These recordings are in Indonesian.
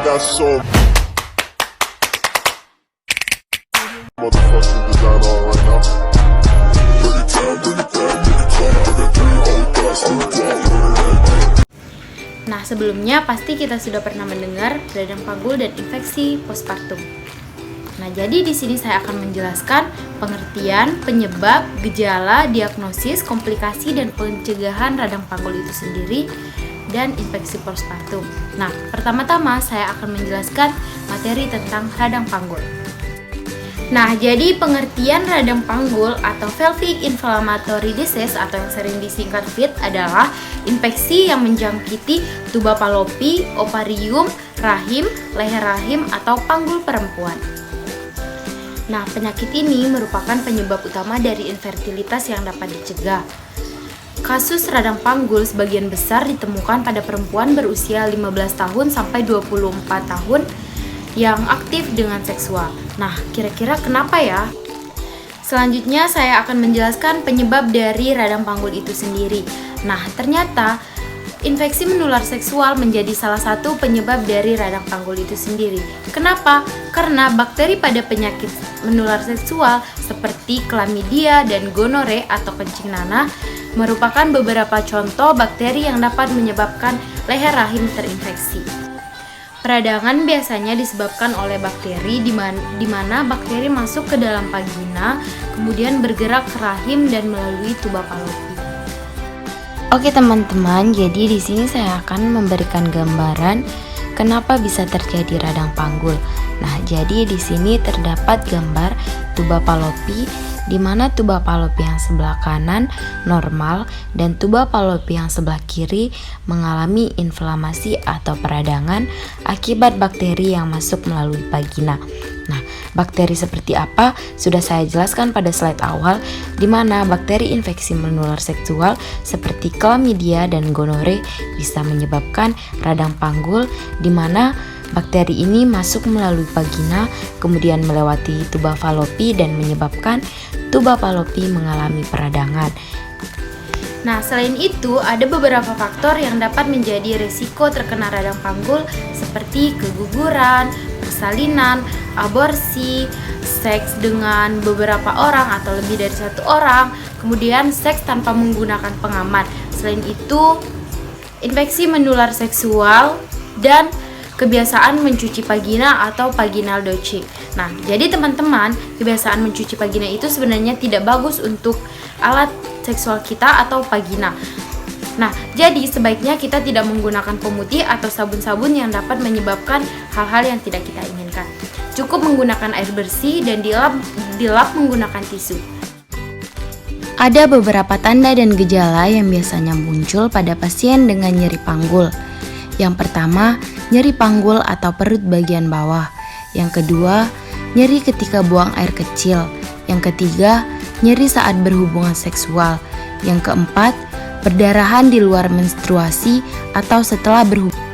got so motherfucking design on right now. Bring it down, bring it down, bring it down. I got 3 old guys on the block. Nah, sebelumnya pasti kita sudah pernah mendengar radang panggul dan infeksi postpartum. Nah, jadi di sini saya akan menjelaskan pengertian, penyebab, gejala, diagnosis, komplikasi, dan pencegahan radang panggul itu sendiri dan infeksi postpartum. Nah, pertama-tama saya akan menjelaskan materi tentang radang panggul. Nah, jadi pengertian radang panggul atau pelvic inflammatory disease atau yang sering disingkat FID adalah infeksi yang menjangkiti tuba fallopi, ovarium, rahim, leher rahim, atau panggul perempuan. Nah, penyakit ini merupakan penyebab utama dari infertilitas yang dapat dicegah. Kasus radang panggul sebagian besar ditemukan pada perempuan berusia 15 tahun sampai 24 tahun yang aktif dengan seksual. Nah, kira-kira kenapa ya? Selanjutnya saya akan menjelaskan penyebab dari radang panggul itu sendiri. Nah, ternyata infeksi menular seksual menjadi salah satu penyebab dari radang panggul itu sendiri. Kenapa? Karena bakteri pada penyakit menular seksual seperti chlamydia dan gonore atau kencing nanah merupakan beberapa contoh bakteri yang dapat menyebabkan leher rahim terinfeksi. Peradangan biasanya disebabkan oleh bakteri di mana bakteri masuk ke dalam vagina, kemudian bergerak ke rahim dan melalui tuba fallopi. Oke teman-teman, jadi di sini saya akan memberikan gambaran kenapa bisa terjadi radang panggul. Nah, jadi di sini terdapat gambar tuba fallopi di mana tuba fallopi yang sebelah kanan normal dan tuba fallopi yang sebelah kiri mengalami inflamasi atau peradangan akibat bakteri yang masuk melalui vagina. Nah, bakteri seperti apa sudah saya jelaskan pada slide awal, di mana bakteri infeksi menular seksual seperti chlamydia dan gonore bisa menyebabkan radang panggul, di mana bakteri ini masuk melalui vagina, kemudian melewati tuba fallopi dan menyebabkan tuba fallopi mengalami peradangan. Nah, selain itu, ada beberapa faktor yang dapat menjadi risiko terkena radang panggul seperti keguguran, persalinan, aborsi, seks dengan beberapa orang atau lebih dari satu orang, kemudian seks tanpa menggunakan pengaman. Selain itu, infeksi menular seksual dan kebiasaan mencuci vagina atau vaginal douching. Nah, jadi teman-teman, kebiasaan mencuci vagina itu sebenarnya tidak bagus untuk alat seksual kita atau vagina. Nah, jadi sebaiknya kita tidak menggunakan pemutih atau sabun-sabun yang dapat menyebabkan hal-hal yang tidak kita inginkan. Cukup menggunakan air bersih dan dilap menggunakan tisu. Ada beberapa tanda dan gejala yang biasanya muncul pada pasien dengan nyeri panggul. Yang pertama, nyeri panggul atau perut bagian bawah. Yang kedua, nyeri ketika buang air kecil. Yang ketiga, nyeri saat berhubungan seksual. Yang keempat, perdarahan di luar menstruasi atau setelah berhubungan.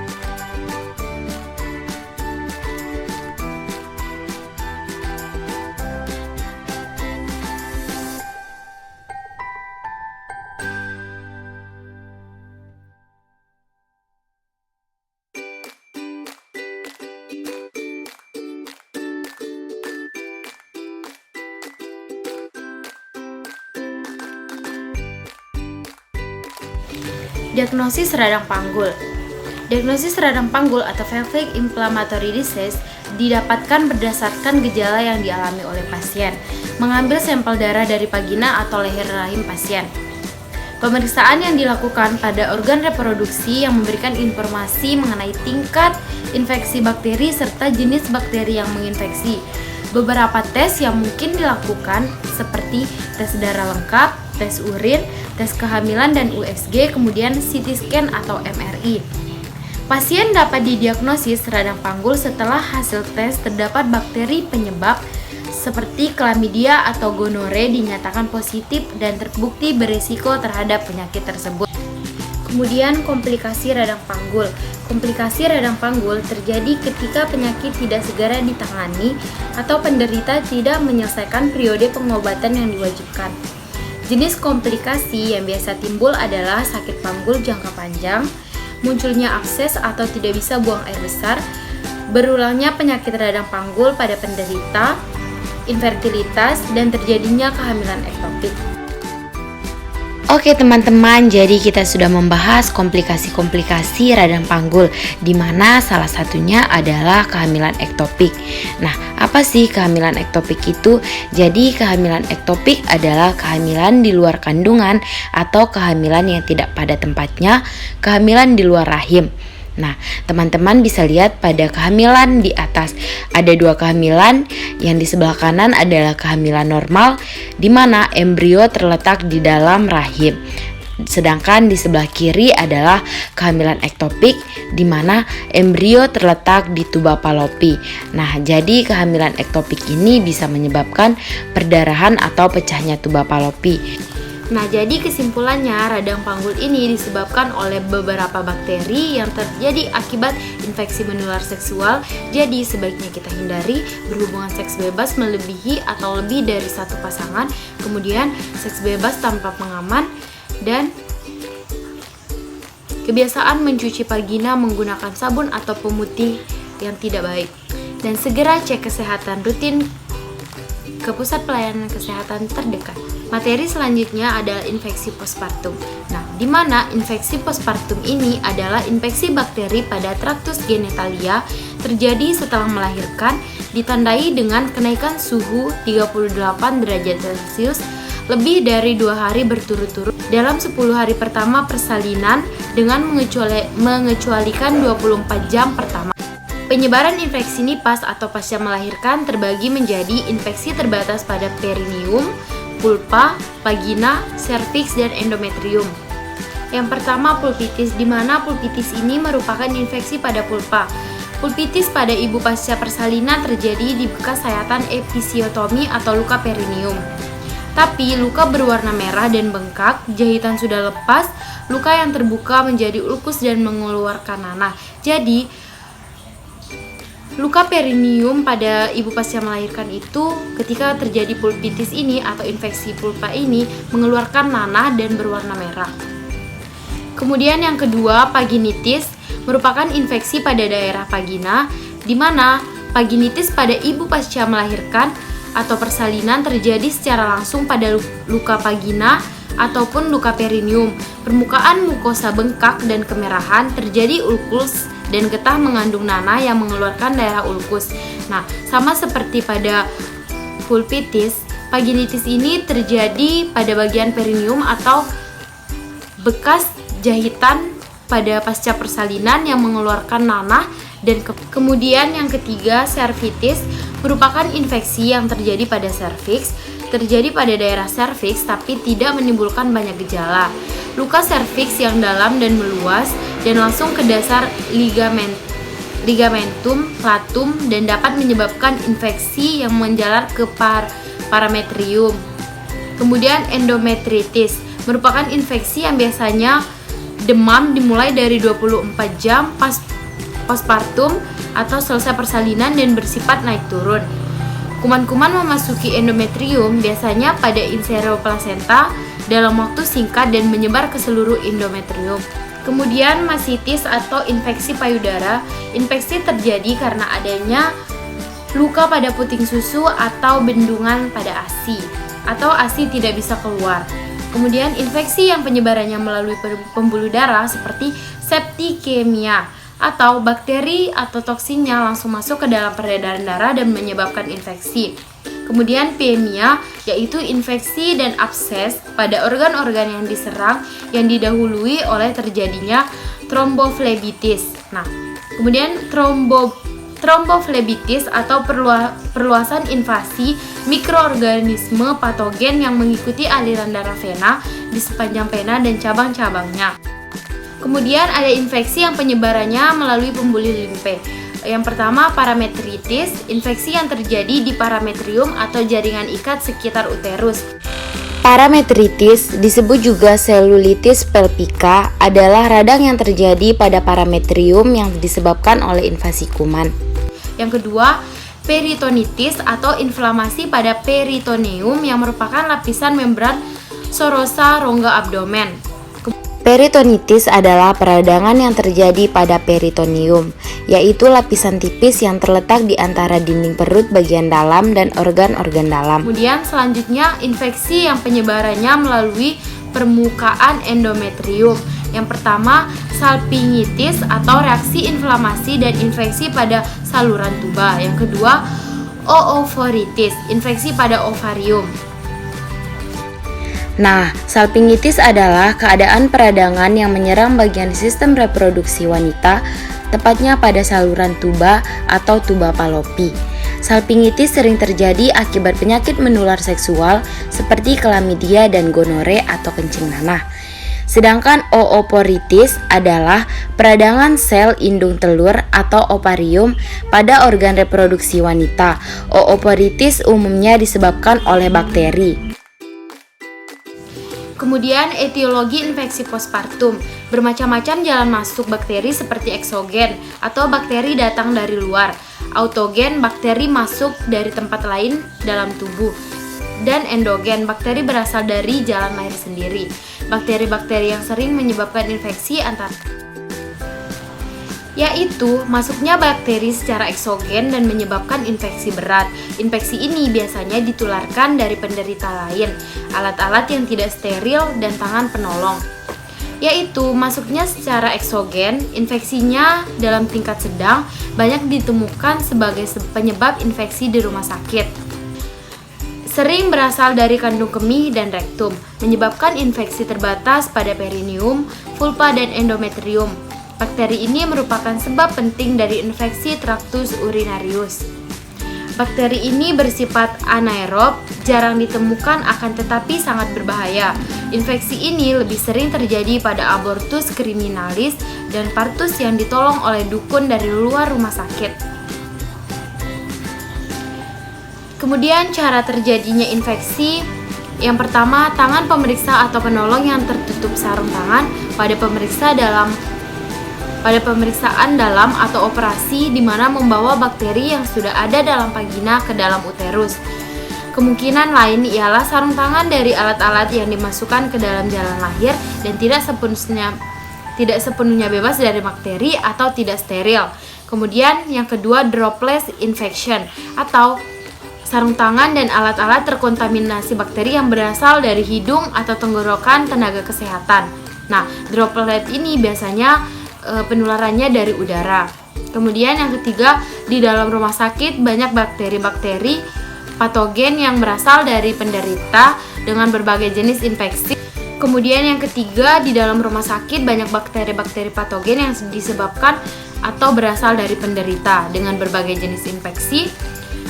Diagnosis radang panggul. Diagnosis radang panggul atau pelvic inflammatory disease didapatkan berdasarkan gejala yang dialami oleh pasien. Mengambil sampel darah dari vagina atau leher rahim pasien. Pemeriksaan yang dilakukan pada organ reproduksi yang memberikan informasi mengenai tingkat infeksi bakteri serta jenis bakteri yang menginfeksi. Beberapa tes yang mungkin dilakukan seperti tes darah lengkap, tes urin, tes kehamilan dan USG, kemudian CT scan atau MRI. Pasien dapat didiagnosis radang panggul setelah hasil tes terdapat bakteri penyebab seperti chlamydia atau gonore dinyatakan positif dan terbukti berisiko terhadap penyakit tersebut. Kemudian komplikasi radang panggul. Komplikasi radang panggul terjadi ketika penyakit tidak segera ditangani atau penderita tidak menyelesaikan periode pengobatan yang diwajibkan. Jenis komplikasi yang biasa timbul adalah sakit panggul jangka panjang, munculnya abses atau tidak bisa buang air besar, berulangnya penyakit radang panggul pada penderita, infertilitas, dan terjadinya kehamilan ektopik. Oke teman-teman, jadi kita sudah membahas komplikasi-komplikasi radang panggul, di mana salah satunya adalah kehamilan ektopik. Nah, apa sih kehamilan ektopik itu? Jadi kehamilan ektopik adalah kehamilan di luar kandungan atau kehamilan yang tidak pada tempatnya, kehamilan di luar rahim. Nah, teman-teman bisa lihat pada kehamilan di atas ada 2 kehamilan. Yang di sebelah kanan adalah kehamilan normal, di mana embrio terletak di dalam rahim. Sedangkan di sebelah kiri adalah kehamilan ektopik, di mana embrio terletak di tuba Fallopi. Nah, jadi kehamilan ektopik ini bisa menyebabkan perdarahan atau pecahnya tuba Fallopi. Nah, jadi kesimpulannya radang panggul ini disebabkan oleh beberapa bakteri yang terjadi akibat infeksi menular seksual. Jadi sebaiknya kita hindari berhubungan seks bebas melebihi atau lebih dari 1 pasangan, kemudian seks bebas tanpa pengaman, dan kebiasaan mencuci vagina menggunakan sabun atau pemutih yang tidak baik. Dan segera cek kesehatan rutin ke pusat pelayanan kesehatan terdekat. Materi selanjutnya adalah infeksi postpartum. Nah, di mana infeksi postpartum ini adalah infeksi bakteri pada traktus genitalia terjadi setelah melahirkan, ditandai dengan kenaikan suhu 38 derajat Celcius lebih dari 2 hari berturut-turut dalam 10 hari pertama persalinan dengan mengecualikan 24 jam pertama. Penyebaran infeksi nipas atau pasca melahirkan terbagi menjadi infeksi terbatas pada perineum, pulpa, vagina, serviks, dan endometrium. Yang pertama pulpitis, di mana pulpitis ini merupakan infeksi pada pulpa. Pulpitis pada ibu pasca persalinan terjadi di bekas sayatan episiotomi atau luka perineum. Tapi luka berwarna merah dan bengkak, jahitan sudah lepas, luka yang terbuka menjadi ulkus dan mengeluarkan nanah. Jadi luka perineum pada ibu pasca melahirkan itu ketika terjadi pulpitis ini atau infeksi pulpa ini mengeluarkan nanah dan berwarna merah. Kemudian yang kedua, vaginitis merupakan infeksi pada daerah vagina, di mana vaginitis pada ibu pasca melahirkan atau persalinan terjadi secara langsung pada luka vagina ataupun luka perineum. Permukaan mukosa bengkak dan kemerahan, terjadi ulkus dan getah mengandung nanah yang mengeluarkan daerah ulkus. Nah, sama seperti pada pulpitis, vaginitis ini terjadi pada bagian perineum atau bekas jahitan pada pasca persalinan yang mengeluarkan nanah. Dan kemudian yang ketiga, servitis merupakan infeksi yang terjadi pada serviks, terjadi pada daerah serviks tapi tidak menimbulkan banyak gejala. Luka serviks yang dalam dan meluas dan langsung ke dasar ligamentum flatum dan dapat menyebabkan infeksi yang menjalar ke parametrium. Kemudian endometritis merupakan infeksi yang biasanya demam dimulai dari 24 jam postpartum atau selesai persalinan dan bersifat naik turun. Kuman-kuman memasuki endometrium biasanya pada insero plasenta dalam waktu singkat dan menyebar ke seluruh endometrium. Kemudian masitis atau infeksi payudara. Infeksi terjadi karena adanya luka pada puting susu atau bendungan pada ASI atau ASI tidak bisa keluar. Kemudian infeksi yang penyebarannya melalui pembuluh darah seperti septikemia atau bakteri atau toksinnya langsung masuk ke dalam peredaran darah dan menyebabkan infeksi. Kemudian piemia, yaitu infeksi dan abses pada organ-organ yang diserang yang didahului oleh terjadinya tromboflebitis. Nah, kemudian tromboflebitis atau perluasan invasi mikroorganisme patogen yang mengikuti aliran darah vena di sepanjang vena dan cabang-cabangnya. Kemudian ada infeksi yang penyebarannya melalui pembuluh limfe. Yang pertama parametritis, infeksi yang terjadi di parametrium atau jaringan ikat sekitar uterus. Parametritis, disebut juga selulitis pelvika, adalah radang yang terjadi pada parametrium yang disebabkan oleh invasi kuman. Yang kedua, peritonitis atau inflamasi pada peritoneum yang merupakan lapisan membran serosa rongga abdomen. Peritonitis adalah peradangan yang terjadi pada peritoneum, yaitu lapisan tipis yang terletak di antara dinding perut bagian dalam dan organ-organ dalam. Kemudian selanjutnya infeksi yang penyebarannya melalui permukaan endometrium. Yang pertama, salpingitis atau reaksi inflamasi dan infeksi pada saluran tuba. Yang kedua, oovoritis, infeksi pada ovarium. Nah, salpingitis adalah keadaan peradangan yang menyerang bagian sistem reproduksi wanita, tepatnya pada saluran tuba atau tuba Fallopi. Salpingitis sering terjadi akibat penyakit menular seksual seperti klamidia dan gonore atau kencing nanah. Sedangkan ooporitis adalah peradangan sel indung telur atau ovarium pada organ reproduksi wanita. Ooporitis umumnya disebabkan oleh bakteri. Kemudian etiologi infeksi postpartum. Bermacam-macam jalan masuk bakteri seperti eksogen atau bakteri datang dari luar. Autogen, bakteri masuk dari tempat lain dalam tubuh. Dan endogen, bakteri berasal dari jalan lahir sendiri. Bakteri-bakteri yang sering menyebabkan infeksi yaitu masuknya bakteri secara eksogen dan menyebabkan infeksi berat. Infeksi ini biasanya ditularkan dari penderita lain, alat-alat yang tidak steril, dan tangan penolong. Yaitu masuknya secara eksogen, infeksinya dalam tingkat sedang, banyak ditemukan sebagai penyebab infeksi di rumah sakit. Sering berasal dari kandung kemih dan rektum, menyebabkan infeksi terbatas pada perineum, vulva, dan endometrium. Bakteri ini merupakan sebab penting dari infeksi traktus urinarius. Bakteri ini bersifat anaerob, jarang ditemukan akan tetapi sangat berbahaya. Infeksi ini lebih sering terjadi pada abortus criminalis dan partus yang ditolong oleh dukun dari luar rumah sakit. Kemudian cara terjadinya infeksi. Yang pertama, tangan pemeriksa atau penolong yang tertutup sarung tangan pada pemeriksaan dalam atau operasi di mana membawa bakteri yang sudah ada dalam vagina ke dalam uterus. Kemungkinan lain ialah sarung tangan dari alat-alat yang dimasukkan ke dalam jalan lahir dan tidak sepenuhnya bebas dari bakteri atau tidak steril. Kemudian yang kedua, droplet infection atau sarung tangan dan alat-alat terkontaminasi bakteri yang berasal dari hidung atau tenggorokan tenaga kesehatan. Nah, droplet ini biasanya penularannya dari udara. Kemudian yang ketiga, di dalam rumah sakit banyak bakteri-bakteri patogen yang berasal dari penderita dengan berbagai jenis infeksi. Kemudian yang ketiga, di dalam rumah sakit banyak bakteri-bakteri patogen yang disebabkan atau berasal dari penderita dengan berbagai jenis infeksi.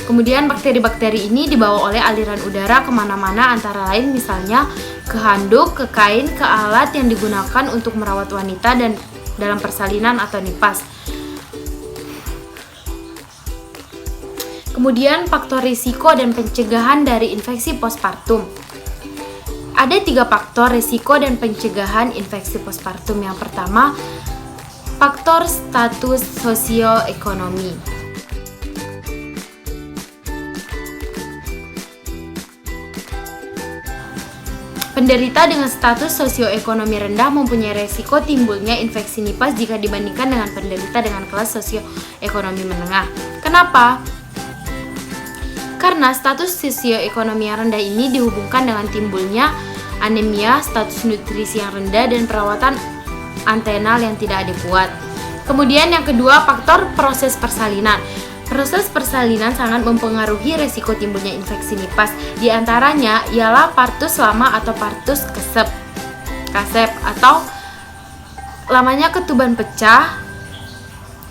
Kemudian bakteri-bakteri ini dibawa oleh aliran udara kemana-mana, antara lain misalnya ke handuk, ke kain, ke alat yang digunakan untuk merawat wanita dan dalam persalinan atau nipas. Kemudian faktor risiko dan pencegahan dari infeksi postpartum. Ada 3 faktor risiko dan pencegahan infeksi postpartum. Yang pertama, faktor status sosioekonomi. Penderita dengan status sosioekonomi rendah mempunyai resiko timbulnya infeksi nipas jika dibandingkan dengan penderita dengan kelas sosioekonomi menengah. Kenapa? Karena status sosioekonomi yang rendah ini dihubungkan dengan timbulnya anemia, status nutrisi yang rendah, dan perawatan antenal yang tidak adekuat. Kemudian yang kedua, faktor proses persalinan. Proses persalinan sangat mempengaruhi resiko timbulnya infeksi nipas. Di antaranya ialah partus lama atau partus kasep atau lamanya ketuban pecah,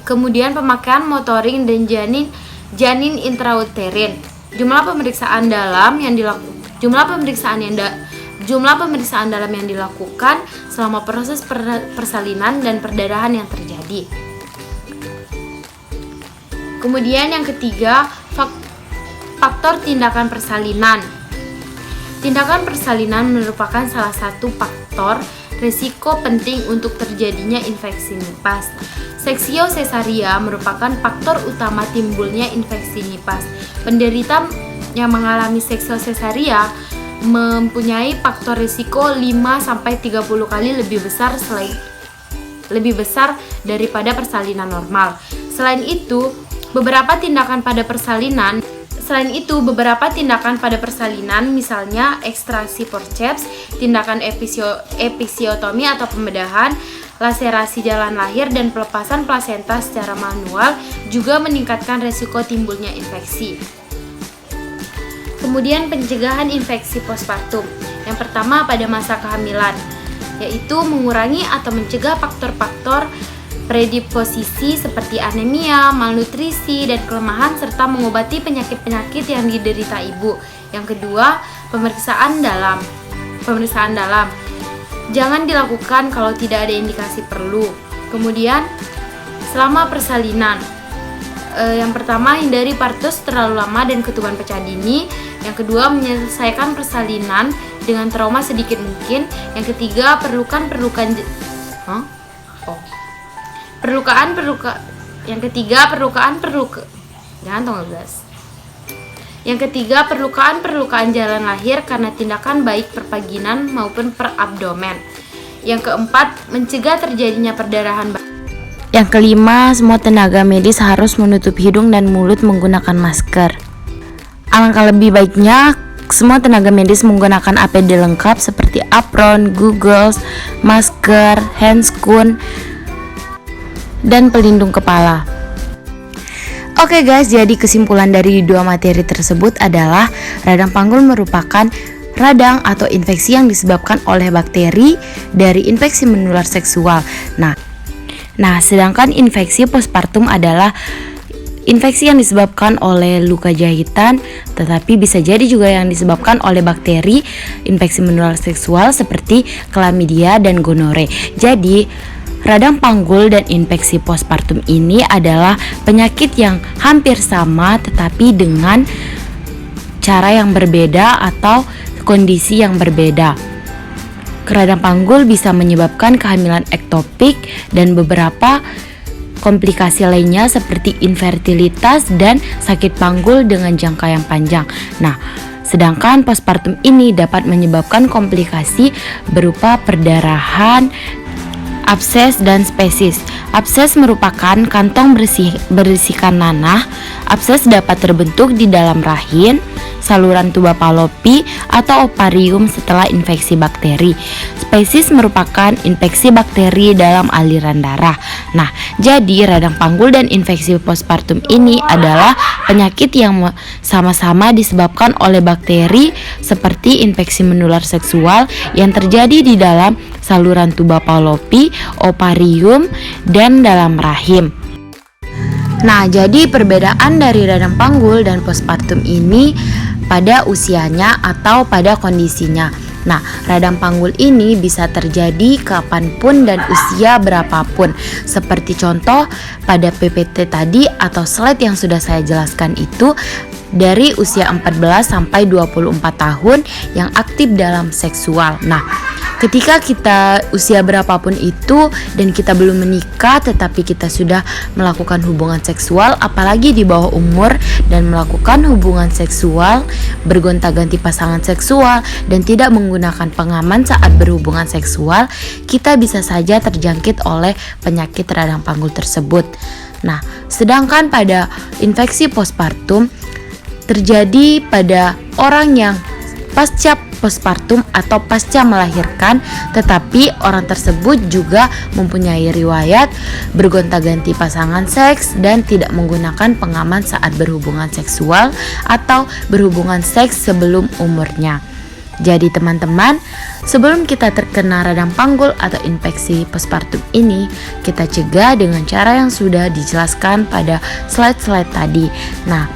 kemudian pemakaian motoring dan janin intrauterin. Jumlah pemeriksaan dalam yang dilakukan selama proses persalinan dan perdarahan yang terjadi. Kemudian yang ketiga, faktor tindakan persalinan. Tindakan persalinan merupakan salah satu faktor risiko penting untuk terjadinya infeksi nipas. Seksio sesaria merupakan faktor utama timbulnya infeksi nipas. Penderita yang mengalami seksio sesaria mempunyai faktor risiko 5-30 kali lebih besar daripada persalinan normal. Selain itu, beberapa tindakan pada persalinan, misalnya ekstraksi forceps, tindakan episiotomi atau pembedahan, laserasi jalan lahir, dan pelepasan plasenta secara manual juga meningkatkan resiko timbulnya infeksi. Kemudian pencegahan infeksi postpartum. Yang pertama pada masa kehamilan, yaitu mengurangi atau mencegah faktor-faktor predisposisi seperti anemia, malnutrisi, dan kelemahan, serta mengobati penyakit-penyakit yang diderita ibu. Yang kedua, pemeriksaan dalam. Jangan dilakukan kalau tidak ada indikasi perlu. Kemudian, selama persalinan, yang pertama, hindari partus terlalu lama dan ketuban pecah dini. Yang kedua, menyelesaikan persalinan dengan trauma sedikit mungkin. Yang ketiga, perlukaan jalan lahir karena tindakan baik pervaginan maupun per abdomen. Yang keempat, mencegah terjadinya perdarahan. Yang kelima, semua tenaga medis harus menutup hidung dan mulut menggunakan masker. Alangkah lebih baiknya semua tenaga medis menggunakan APD lengkap seperti apron, goggles, masker, handscoon, dan pelindung kepala. Oke guys, jadi kesimpulan dari dua materi tersebut adalah radang panggul merupakan radang atau infeksi yang disebabkan oleh bakteri dari infeksi menular seksual. Nah, sedangkan infeksi postpartum adalah infeksi yang disebabkan oleh luka jahitan, tetapi bisa jadi juga yang disebabkan oleh bakteri infeksi menular seksual seperti chlamydia dan gonore. Jadi, radang panggul dan infeksi postpartum ini adalah penyakit yang hampir sama tetapi dengan cara yang berbeda atau kondisi yang berbeda. Radang panggul bisa menyebabkan kehamilan ektopik dan beberapa komplikasi lainnya seperti infertilitas dan sakit panggul dengan jangka yang panjang. Nah, sedangkan postpartum ini dapat menyebabkan komplikasi berupa perdarahan, abses, dan spesies. Abses merupakan kantong berisikan nanah. Abses dapat terbentuk di dalam rahim, saluran tuba Fallopi, atau ovarium setelah infeksi bakteri. Spesies merupakan infeksi bakteri dalam aliran darah. Nah, jadi radang panggul dan infeksi postpartum ini adalah penyakit yang sama-sama disebabkan oleh bakteri seperti infeksi menular seksual yang terjadi di dalam saluran tuba Fallopi, ovarium, dan dalam rahim. Nah, jadi perbedaan dari radang panggul dan postpartum ini pada usianya atau pada kondisinya. Nah, radang panggul ini bisa terjadi kapanpun dan usia berapapun. Seperti contoh pada PPT tadi atau slide yang sudah saya jelaskan itu, dari usia 14 sampai 24 tahun yang aktif dalam seksual. Nah, ketika kita usia berapapun itu dan kita belum menikah tetapi kita sudah melakukan hubungan seksual, apalagi di bawah umur dan melakukan hubungan seksual, bergonta-ganti pasangan seksual dan tidak menggunakan pengaman saat berhubungan seksual, kita bisa saja terjangkit oleh penyakit radang panggul tersebut. Nah, sedangkan pada infeksi postpartum terjadi pada orang yang pasca postpartum atau pasca melahirkan, tetapi orang tersebut juga mempunyai riwayat bergonta-ganti pasangan seks dan tidak menggunakan pengaman saat berhubungan seksual atau berhubungan seks sebelum umurnya. Jadi teman-teman, sebelum kita terkena radang panggul atau infeksi postpartum ini, kita cegah dengan cara yang sudah dijelaskan pada slide-slide tadi. Nah,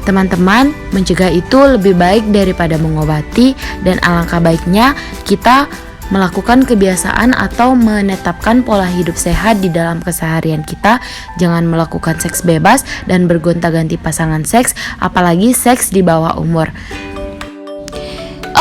teman-teman, mencegah itu lebih baik daripada mengobati, dan alangkah baiknya kita melakukan kebiasaan atau menetapkan pola hidup sehat di dalam keseharian kita. Jangan melakukan seks bebas dan bergonta-ganti pasangan seks, apalagi seks di bawah umur.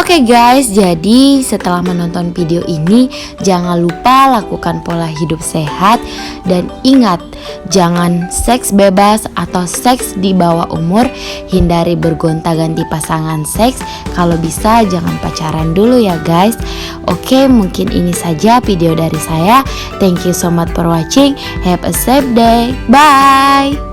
Oke guys, jadi setelah menonton video ini jangan lupa lakukan pola hidup sehat dan ingat jangan seks bebas atau seks di bawah umur. Hindari bergonta-ganti pasangan seks, kalau bisa jangan pacaran dulu ya guys. Oke, mungkin ini saja video dari saya. Thank you so much for watching. Have a safe day. Bye.